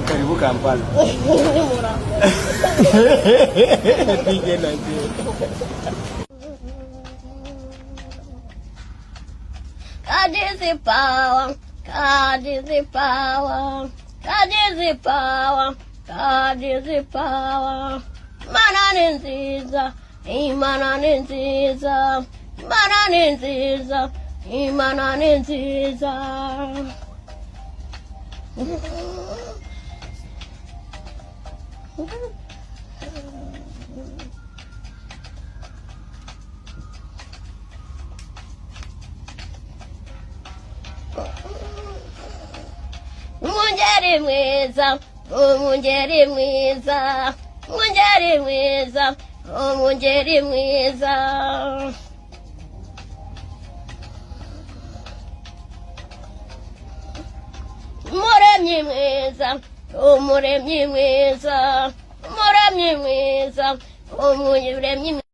Karibu Kampala. Pige na ndio. God is the power, God is the power, God is the power, God is the power. Mana nziza, Imana nziza, Mana nziza, Imana nziza. Mungeri mwiza, mungeri mwiza, mungeri mwiza, mungeri mwiza. Muremyi mwiza, umuremyi mwiza, umuremyi mwiza, umuremyi mwiza.